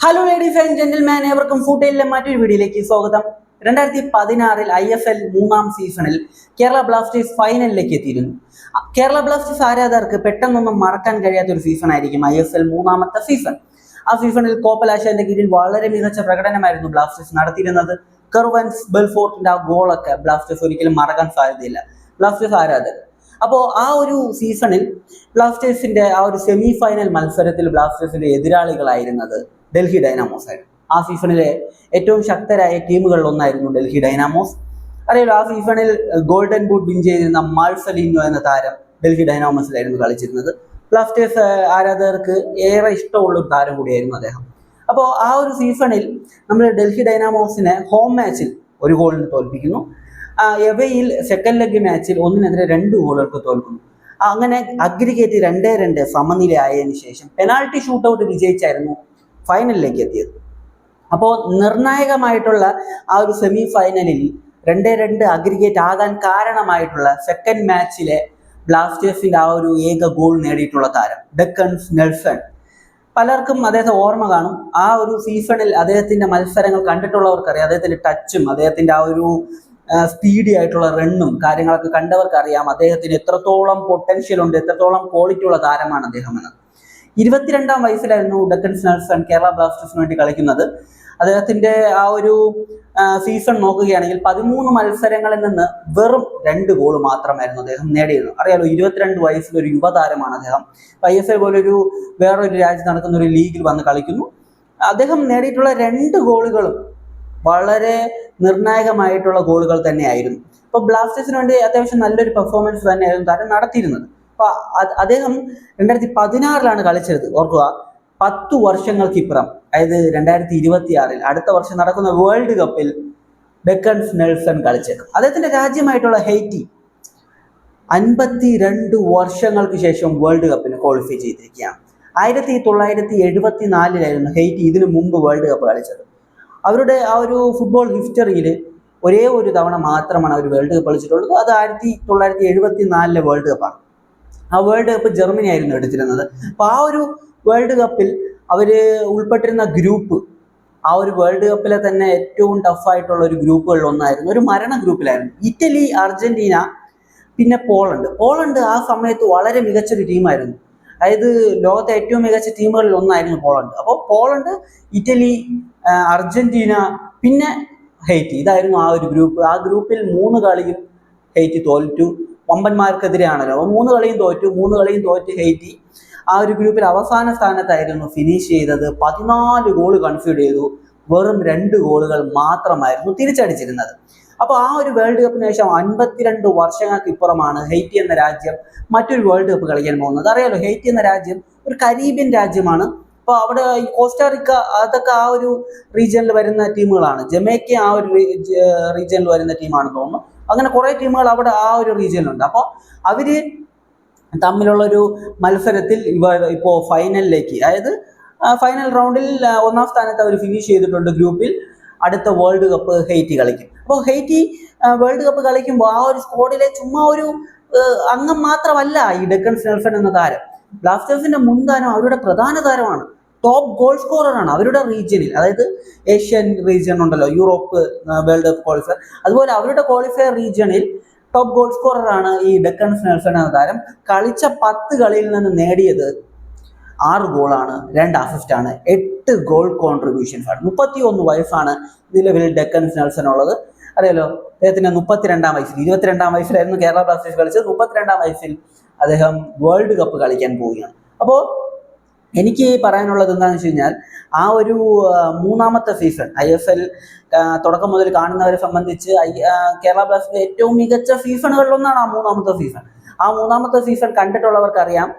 Hello ladies and gentleman, ഏവർക്കും ഫുട്ബോളിലെ മറ്റൊരു വീഡിയോയിലേക്ക് സ്വാഗതം. 2016 IFL മൂന്നാം സീസണിൽ കേരള ബ്ലാസ്റ്റേഴ്സ് ഫൈനലിലേക്ക് എത്തിയിരുന്നു. കേരള ബ്ലാസ്റ്റേഴ്സ് ആരാധകർക്ക് പെട്ടെന്നൊന്നും മറക്കാൻ കഴിയാത്ത ഒരു സീസൺ ആയിരിക്കും IFL മൂന്നാമത്തെ സീസൺ. ആ സീസണിൽ കോപ്പലാശാന്റെ കീഴിൽ വളരെ മികച്ച പ്രകടനമായിരുന്നു ബ്ലാസ്റ്റേഴ്സ് നടത്തിയിരുന്നത്. കെർവൻസ് ബെൽഫോർട്ടിന്റെ ആ ഗോളൊക്കെ ബ്ലാസ്റ്റേഴ്സ് ഒരിക്കലും മറക്കാൻ സാധ്യതയില്ല ബ്ലാസ്റ്റേഴ്സ് ആരാധകർ. അപ്പോൾ ആ ഒരു സീസണിൽ ബ്ലാസ്റ്റേഴ്സിന്റെ ആ ഒരു സെമി ഫൈനൽ മത്സരത്തിൽ ബ്ലാസ്റ്റേഴ്സിന്റെ എതിരാളികളായിരുന്നത് ഡൽഹി ഡൈനാമോസ് ആയിരുന്നു. ആ സീസണിലെ ഏറ്റവും ശക്തരായ ടീമുകളിൽ ഒന്നായിരുന്നു ഡൽഹി ഡൈനാമോസ്. അറിയാലോ, ആ സീസണിൽ ഗോൾഡൻ ബൂട്ട് വിൻ ചെയ്തിരുന്ന മാർസലിനോ എന്ന താരം ഡൽഹി ഡൈനാമോസിലായിരുന്നു കളിച്ചിരുന്നത്. ബ്ലാസ്റ്റേഴ്സ് ആരാധകർക്ക് ഏറെ ഇഷ്ടമുള്ള ഒരു താരം കൂടിയായിരുന്നു അദ്ദേഹം. അപ്പോൾ ആ ഒരു സീസണിൽ നമ്മൾ ഡൽഹി ഡൈനാമോസിനെ ഹോം മാച്ചിൽ ഒരു ഗോളിന് തോൽപ്പിക്കുന്നു. എവയിൽ സെക്കൻഡ് ലെഗ് മാച്ചിൽ 1-2 ഗോളുകൾക്ക് തോൽക്കുന്നു. അങ്ങനെ അഗ്രിഗേറ്റ് 2-2 സമനിലയായതിനു ശേഷം പെനാൾട്ടി ഷൂട്ടൗട്ട് വിജയിച്ചായിരുന്നു ഫൈനലിലേക്ക് എത്തിയത്. അപ്പോൾ നിർണായകമായിട്ടുള്ള ആ ഒരു സെമി ഫൈനലിൽ 2-2 അഗ്രിഗേറ്റ് ആകാൻ കാരണമായിട്ടുള്ള സെക്കൻഡ് മാച്ചിലെ ബ്ലാസ്റ്റേഴ്സിന്റെ ആ ഒരു ഏക ഗോൾ നേടിയിട്ടുള്ള താരം ഡെക്കൻസ് നെൽസൺ. പലർക്കും അദ്ദേഹത്തെ ഓർമ്മ കാണും. ആ ഒരു സീസണിൽ അദ്ദേഹത്തിന്റെ മത്സരങ്ങൾ കണ്ടിട്ടുള്ളവർക്കറിയാം, അദ്ദേഹത്തിന്റെ ടച്ചും അദ്ദേഹത്തിന്റെ ആ ഒരു സ്പീഡി ആയിട്ടുള്ള റണ്ണും കാര്യങ്ങളൊക്കെ കണ്ടവർക്കറിയാം അദ്ദേഹത്തിന് എത്രത്തോളം പൊട്ടൻഷ്യൽ ഉണ്ട്, എത്രത്തോളം ക്വാളിറ്റി ഉള്ള താരമാണ് അദ്ദേഹം എന്ന്. 22-ാം വയസ്സിലായിരുന്നു ഡെക്കൻസ് നെൽസൺ കേരള ബ്ലാസ്റ്റേഴ്സിന് വേണ്ടി കളിക്കുന്നത്. അദ്ദേഹത്തിന്റെ ആ ഒരു സീസൺ നോക്കുകയാണെങ്കിൽ 13 മത്സരങ്ങളിൽ നിന്ന് വെറും 2 ഗോൾ മാത്രമായിരുന്നു അദ്ദേഹം നേടിയിരുന്നത്. അറിയാലോ, 22 വയസ്സിലൊരു യുവതാരമാണ് അദ്ദേഹം. IFL പോലൊരു വേറൊരു രാജ്യത്ത് നടക്കുന്ന ഒരു ലീഗിൽ വന്ന് കളിക്കുന്നു. അദ്ദേഹം നേടിയിട്ടുള്ള 2 ഗോളുകളും വളരെ നിർണായകമായിട്ടുള്ള ഗോളുകൾ തന്നെയായിരുന്നു. അപ്പോൾ ബ്ലാസ്റ്റേഴ്സിന് വേണ്ടി അത്യാവശ്യം നല്ലൊരു പെർഫോമൻസ് തന്നെയായിരുന്നു താരം നടത്തിയിരുന്നത്. അപ്പൊ അദ്ദേഹം 2016 കളിച്ചത്. ഓർക്കുക, 10 വർഷങ്ങൾക്കിപ്പുറം, അതായത് 2026 അടുത്ത വർഷം നടക്കുന്ന വേൾഡ് കപ്പിൽ ഡെക്കൻസ് നെൽസൺ കളിച്ചേക്കും. അദ്ദേഹത്തിന്റെ രാജ്യമായിട്ടുള്ള ഹെയ്റ്റി 52 വർഷങ്ങൾക്ക് ശേഷം വേൾഡ് കപ്പിന് ക്വാളിഫൈ ചെയ്തിരിക്കുകയാണ്. 1974 ഹെയ്റ്റി ഇതിനു മുമ്പ് വേൾഡ് കപ്പ് കളിച്ചത്. അവരുടെ ആ ഒരു ഫുട്ബോൾ ഹിസ്റ്ററിയിൽ ഒരേ ഒരു തവണ മാത്രമാണ് അവർ വേൾഡ് കപ്പ് കളിച്ചിട്ടുള്ളത്. അത് 1974 വേൾഡ് കപ്പാണ്. ആ വേൾഡ് കപ്പ് ജർമ്മനി ആയിരുന്നു എടുത്തിരുന്നത്. അപ്പോൾ ആ ഒരു വേൾഡ് കപ്പിൽ അവർ ഉൾപ്പെട്ടിരുന്ന ഗ്രൂപ്പ് ആ ഒരു വേൾഡ് കപ്പിലെ തന്നെ ഏറ്റവും ടഫായിട്ടുള്ള ഒരു ഗ്രൂപ്പുകളിൽ ഒന്നായിരുന്നു. ഒരു മരണ ഗ്രൂപ്പിലായിരുന്നു. ഇറ്റലി, അർജന്റീന, പിന്നെ പോളണ്ട് ആ സമയത്ത് വളരെ മികച്ചൊരു ടീമായിരുന്നു. അതായത് ലോകത്തെ ഏറ്റവും മികച്ച ടീമുകളിൽ ഒന്നായിരുന്നു പോളണ്ട്. അപ്പോൾ പോളണ്ട്, ഇറ്റലി, അർജന്റീന, പിന്നെ ഹെയ്റ്റി, ഇതായിരുന്നു ആ ഒരു ഗ്രൂപ്പ്. ആ ഗ്രൂപ്പിൽ 3 കളിയും ഹെയ്റ്റി തോറ്റു. വമ്പന്മാർക്കെതിരെയാണല്ലോ. 3 കളിയും തോറ്റ് ഹെയ്റ്റി ആ ഒരു ഗ്രൂപ്പിൽ അവസാന സ്ഥാനത്തായിരുന്നു ഫിനിഷ് ചെയ്തത്. 14 ഗോൾ കൺസീഡ് ചെയ്തു. വെറും 2 ഗോളുകൾ മാത്രമായിരുന്നു തിരിച്ചടിച്ചിരുന്നത്. അപ്പോൾ ആ ഒരു വേൾഡ് കപ്പിന് ശേഷം 52 വർഷങ്ങൾക്ക് ഇപ്പുറമാണ് ഹെയ്റ്റി എന്ന രാജ്യം മറ്റൊരു വേൾഡ് കപ്പ് കളിക്കാൻ പോകുന്നത്. അറിയാലോ, ഹെയ്റ്റി എന്ന രാജ്യം ഒരു കരീബിയൻ രാജ്യമാണ്. അപ്പോൾ അവിടെ ഈ കോസ്റ്റാറിക്ക അതൊക്കെ ആ ഒരു റീജിയനിൽ വരുന്ന ടീമുകളാണ്. ജമൈക്ക ആ ഒരു റീജിയനിൽ വരുന്ന ടീമാണെന്ന് തോന്നുന്നു. അങ്ങനെ കുറെ ടീമുകൾ അവിടെ ആ ഒരു റീജിയനിലുണ്ട്. അപ്പോൾ അവര് തമ്മിലുള്ളൊരു മത്സരത്തിൽ ഇപ്പോൾ ഫൈനലിലേക്ക്, അതായത് ഫൈനൽ റൗണ്ടിൽ 1-ാം സ്ഥാനത്ത് അവർ ഫിനിഷ് ചെയ്തിട്ടുണ്ട് ഗ്രൂപ്പിൽ. അടുത്ത വേൾഡ് കപ്പ് ഹെയ്റ്റി കളിക്കും. അപ്പോൾ ഹെയ്റ്റി വേൾഡ് കപ്പ് കളിക്കുമ്പോൾ ആ ഒരു സ്ക്വാഡിലെ ചുമ്മാ ഒരു അംഗം മാത്രമല്ല ഈ ഡെക്കൻസ് നെൽസൺ എന്ന താരം. ബ്ലാസ്റ്റേഴ്സിന്റെ മുൻതാരം, അവരുടെ പ്രധാന താരമാണ്. ടോപ്പ് ഗോൾ സ്കോററാണ് അവരുടെ റീജിയനിൽ. അതായത് ഏഷ്യൻ റീജിയൻ ഉണ്ടല്ലോ, യൂറോപ്പ് വേൾഡ് കപ്പ് ക്വാളിഫയർ, അതുപോലെ അവരുടെ ക്വാളിഫയർ റീജിയണിൽ ടോപ്പ് ഗോൾ സ്കോററാണ് ഈ ഡെക്കൻസ് നെൽസൺ എന്ന താരം. കളിച്ച 10 കളിയിൽ നിന്ന് നേടിയത് 6 ഗോളാണ്, 2 അസിസ്റ്റാണ്, 8 ഗോൾ കോൺട്രിബ്യൂഷൻസ് ആണ്. 31 വയസ്സാണ് നിലവിൽ ഡെക്കൻസ് നെൽസൺ ഉള്ളത്. അറിയാലോ, അദ്ദേഹത്തിന് 32-ാം വയസ്സിൽ, 22-ാം വയസ്സിലായിരുന്നു കേരള ബ്ലാസ്റ്റേഴ്സ് കളിച്ചത്. 32-ാം വയസ്സിൽ അദ്ദേഹം വേൾഡ് കപ്പ് കളിക്കാൻ പോവുകയാണ്. അപ്പോൾ എനിക്ക് പറയാനുള്ളത് എന്താണെന്ന് വെച്ച് കഴിഞ്ഞാൽ, ആ ഒരു മൂന്നാമത്തെ സീസൺ IFL തുടക്കം മുതൽ കാണുന്നവരെ സംബന്ധിച്ച് കേരള ബ്ലാസ്റ്റേഴ്സിന്റെ ഏറ്റവും മികച്ച സീസണുകളിലൊന്നാണ് ആ മൂന്നാമത്തെ സീസൺ. ആ മൂന്നാമത്തെ സീസൺ കണ്ടിട്ടുള്ളവർക്കറിയാം,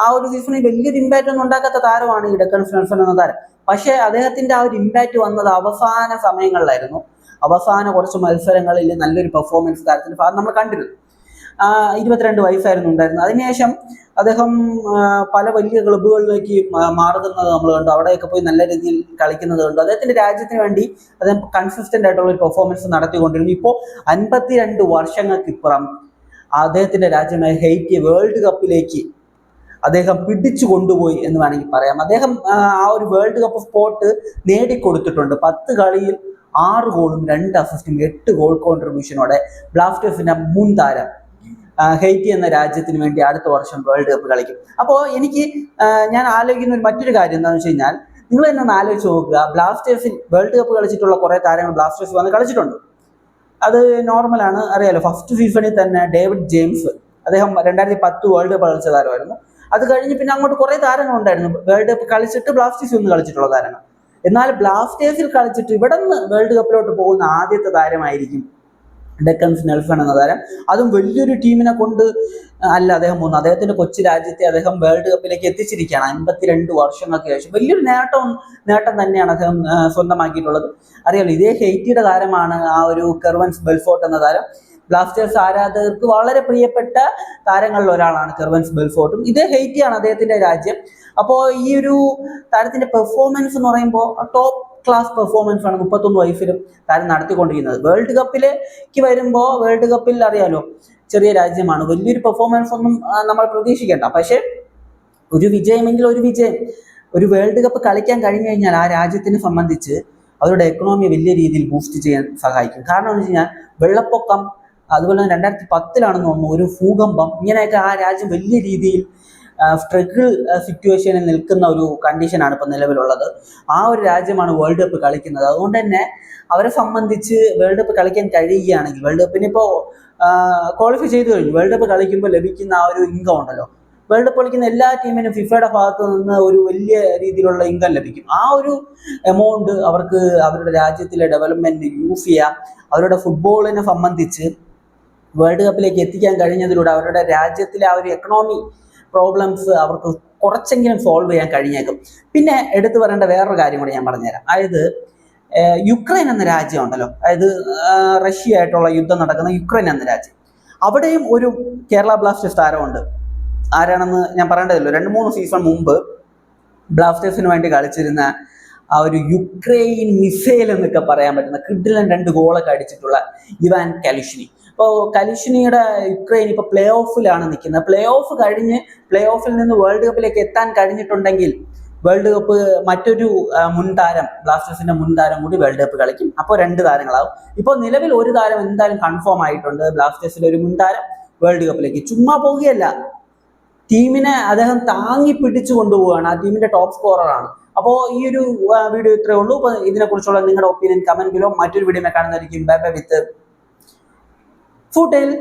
ആ ഒരു സീസണിൽ വലിയൊരു ഇമ്പാക്റ്റ് ഒന്നും ഉണ്ടാക്കാത്ത താരമാണ് ഈ ഡെക്കൻസ് നെൽസൺ എന്ന താരം. പക്ഷേ അദ്ദേഹത്തിന്റെ ആ ഒരു ഇമ്പാക്റ്റ് വന്നത് അവസാന സമയങ്ങളിലായിരുന്നു. അവസാന കുറച്ച് മത്സരങ്ങളിൽ നല്ലൊരു പെർഫോമൻസ് താരത്തിന്റെ ഭാഗം നമ്മൾ കണ്ടിരുന്നു. 22 വയസ്സായിരുന്നു ഉണ്ടായിരുന്നത്. അതിനുശേഷം അദ്ദേഹം പല വലിയ ക്ലബ്ബുകളിലേക്ക് മാറുന്നത് നമ്മൾ കണ്ടു. അവിടെയൊക്കെ പോയി നല്ല രീതിയിൽ കളിക്കുന്നത് കണ്ടു. അദ്ദേഹത്തിന്റെ രാജ്യത്തിന് വേണ്ടി അദ്ദേഹം കൺസിസ്റ്റന്റ് ആയിട്ടുള്ള ഒരു പെർഫോമൻസ് നടത്തിക്കൊണ്ടിരുന്നു. ഇപ്പോൾ 52 വർഷങ്ങൾക്കിപ്പുറം അദ്ദേഹത്തിന്റെ രാജ്യമായ ഹെയ്റ്റി വേൾഡ് കപ്പിലേക്ക് അദ്ദേഹം പിടിച്ചു കൊണ്ടുപോയി എന്ന് വേണമെങ്കിൽ പറയാം. അദ്ദേഹം ആ ഒരു വേൾഡ് കപ്പ് സ്പോട്ട് നേടിക്കൊടുത്തിട്ടുണ്ട്. 10 കളിയിൽ 6 ഗോളും 2 അസിസ്റ്റും 8 ഗോൾ കോൺട്രിബ്യൂഷനോടെ ബ്ലാസ്റ്റേഴ്സിന്റെ മുൻ താരം ഹെയ്റ്റി എന്ന രാജ്യത്തിന് വേണ്ടി അടുത്ത വർഷം വേൾഡ് കപ്പ് കളിക്കും. അപ്പോൾ ഞാൻ ആലോചിക്കുന്ന മറ്റൊരു കാര്യം എന്താണെന്ന് വെച്ച് കഴിഞ്ഞാൽ, നിങ്ങൾ തന്നെ ഒന്ന് ആലോചിച്ച് നോക്കുക, ബ്ലാസ്റ്റേഴ്സിൽ വേൾഡ് കപ്പ് കളിച്ചിട്ടുള്ള കുറെ താരങ്ങൾ ബ്ലാസ്റ്റേഴ്സ് വന്ന് കളിച്ചിട്ടുണ്ട്. അത് നോർമലാണ്, അറിയാലോ. ഫസ്റ്റ് സീസണിൽ തന്നെ ഡേവിഡ് ജെയിംസ്, അദ്ദേഹം 2010 വേൾഡ് കപ്പ് കളിച്ച താരമായിരുന്നു. അത് കഴിഞ്ഞ് പിന്നെ അങ്ങോട്ട് കുറെ താരങ്ങളുണ്ടായിരുന്നു വേൾഡ് കപ്പ് കളിച്ചിട്ട് ബ്ലാസ്റ്റേഴ്സിൽ ഒന്ന് കളിച്ചിട്ടുള്ള താരങ്ങൾ. എന്നാൽ ബ്ലാസ്റ്റേഴ്സിൽ കളിച്ചിട്ട് ഇവിടെ നിന്ന് വേൾഡ് കപ്പിലോട്ട് പോകുന്ന ആദ്യത്തെ താരമായിരിക്കും ഡെക്കൻസ് നെൽസൺ എന്ന താരം. അതും വലിയൊരു ടീമിനെ കൊണ്ട് അല്ല അദ്ദേഹം പോകുന്നത്. അദ്ദേഹത്തിന്റെ കൊച്ചു രാജ്യത്തെ അദ്ദേഹം വേൾഡ് കപ്പിലേക്ക് എത്തിച്ചിരിക്കുകയാണ് 52 വർഷങ്ങൾക്ക് ശേഷം. വലിയൊരു നേട്ടം തന്നെയാണ് അദ്ദേഹം സ്വന്തമാക്കിയിട്ടുള്ളത്. അറിയാലോ, ഇതേ ഹെയ്റ്റിയുടെ താരമാണ് ആ ഒരു കെർവൻസ് ബെൽഫോർട്ട് എന്ന താരം. ബ്ലാസ്റ്റേഴ്സ് ആരാധകർക്ക് വളരെ പ്രിയപ്പെട്ട താരങ്ങളിൽ ഒരാളാണ് കെർവൻസ് ബെൽഫോർട്ടും. ഇതേ ഹെയ്റ്റിയാണ് അദ്ദേഹത്തിന്റെ രാജ്യം. അപ്പോൾ ഈ ഒരു താരത്തിന്റെ പെർഫോമൻസ് എന്ന് പറയുമ്പോൾ ടോപ്പ് ക്ലാസ് പെർഫോമൻസ് ആണ് 31 വയസ്സിലും താരം നടത്തിക്കൊണ്ടിരിക്കുന്നത്. വേൾഡ് കപ്പിലേക്ക് വരുമ്പോൾ, വേൾഡ് കപ്പിൽ അറിയാലോ ചെറിയ രാജ്യമാണ്, വലിയൊരു പെർഫോമൻസ് ഒന്നും നമ്മൾ പ്രതീക്ഷിക്കേണ്ട. പക്ഷേ ഒരു വിജയമെങ്കിൽ ഒരു വിജയം, ഒരു വേൾഡ് കപ്പ് കളിക്കാൻ കഴിഞ്ഞു കഴിഞ്ഞാൽ ആ രാജ്യത്തിനെ സംബന്ധിച്ച് അവരുടെ എക്കണോമി വലിയ രീതിയിൽ ബൂസ്റ്റ് ചെയ്യാൻ സഹായിക്കും. കാരണം എന്ന് വെച്ച് കഴിഞ്ഞാൽ വെള്ളപ്പൊക്കം, അതുപോലെ തന്നെ 2010 തോന്നുന്നു ഒരു ഭൂകമ്പം, ഇങ്ങനെയൊക്കെ ആ രാജ്യം വലിയ രീതിയിൽ സ്ട്രഗിൾ സിറ്റുവേഷനിൽ നിൽക്കുന്ന ഒരു കണ്ടീഷനാണ് ഇപ്പം നിലവിലുള്ളത്. ആ ഒരു രാജ്യമാണ് വേൾഡ് കപ്പ് കളിക്കുന്നത്. അതുകൊണ്ട് തന്നെ അവരെ സംബന്ധിച്ച് വേൾഡ് കപ്പ് കളിക്കാൻ കഴിയുകയാണെങ്കിൽ, വേൾഡ് കപ്പിന് ഇപ്പോൾ ക്വാളിഫൈ ചെയ്തു കഴിഞ്ഞു, വേൾഡ് കപ്പ് കളിക്കുമ്പോൾ ലഭിക്കുന്ന ആ ഒരു ഇൻകം ഉണ്ടല്ലോ, വേൾഡ് കപ്പ് കളിക്കുന്ന എല്ലാ ടീമിനും ഫിഫയുടെ ഭാഗത്തു നിന്ന് ഒരു വലിയ രീതിയിലുള്ള ഇൻകം ലഭിക്കും. ആ ഒരു എമൗണ്ട് അവർക്ക് അവരുടെ രാജ്യത്തിലെ ഡെവലപ്മെന്റ് യൂസ് ചെയ്യാം. അവരുടെ ഫുട്ബോളിനെ സംബന്ധിച്ച് വേൾഡ് കപ്പിലേക്ക് എത്തിക്കാൻ കഴിഞ്ഞതിലൂടെ അവരുടെ രാജ്യത്തിലെ ആ ഒരു എക്കണോമി പ്രോബ്ലംസ് അവർക്ക് കുറച്ചെങ്കിലും സോൾവ് ചെയ്യാൻ കഴിഞ്ഞേക്കും. പിന്നെ എടുത്തു പറയേണ്ട വേറൊരു കാര്യം കൂടി ഞാൻ പറഞ്ഞുതരാം. അതായത് യുക്രൈൻ എന്ന രാജ്യം ഉണ്ടല്ലോ, അതായത് റഷ്യ ആയിട്ടുള്ള യുദ്ധം നടക്കുന്ന യുക്രൈൻ എന്ന രാജ്യം, അവിടെയും ഒരു കേരള ബ്ലാസ്റ്റേഴ്സ് താരമുണ്ട്. ആരാണെന്ന് ഞാൻ പറയേണ്ടതല്ലോ, 2-3 സീസൺ മുമ്പ് ബ്ലാസ്റ്റേഴ്സിന് വേണ്ടി കളിച്ചിരുന്ന ആ ഒരു യുക്രൈൻ മിസൈൽ എന്നൊക്കെ പറയാൻ പറ്റുന്ന കിഡിലൻ 2 ഗോളൊക്കെ അടിച്ചിട്ടുള്ള ഇവാൻ കലിഷ്നി. ഇപ്പോൾ കലിഷ്നിയുടെ യുക്രൈൻ ഇപ്പോൾ പ്ലേ ഓഫിലാണ് നിൽക്കുന്നത്. പ്ലേ ഓഫ് കഴിഞ്ഞ് പ്ലേ ഓഫിൽ നിന്ന് വേൾഡ് കപ്പിലേക്ക് എത്താൻ കഴിഞ്ഞിട്ടുണ്ടെങ്കിൽ വേൾഡ് കപ്പ് മറ്റൊരു മുൻതാരം, ബ്ലാസ്റ്റേഴ്സിന്റെ മുൻതാരം കൂടി വേൾഡ് കപ്പ് കളിക്കും. അപ്പോൾ 2 താരങ്ങളാവും. ഇപ്പോൾ നിലവിൽ ഒരു താരം എന്തായാലും കൺഫേം ആയിട്ടുണ്ട്. ബ്ലാസ്റ്റേഴ്സിലെ ഒരു മുൻതാരം വേൾഡ് കപ്പിലേക്ക് ചുമ്മാ പോവുകയല്ല, ടീമിനെ അദ്ദേഹം താങ്ങി പിടിച്ചു കൊണ്ടുപോവുകയാണ്. ആ ടീമിന്റെ ടോപ്പ് സ്കോററാണ്. അപ്പോൾ ഈ ഒരു വീഡിയോ ഇത്രയേ ഉള്ളൂ. അപ്പോൾ ഇതിനെക്കുറിച്ചുള്ള നിങ്ങളുടെ ഒപ്പീനിയൻ കമന്റ് ബിലോ. മറ്റൊരു വീഡിയോ കാണുന്നതായിരിക്കും. ബൈ ബൈ വിത്ത് ഫുട്ടെയിൽ.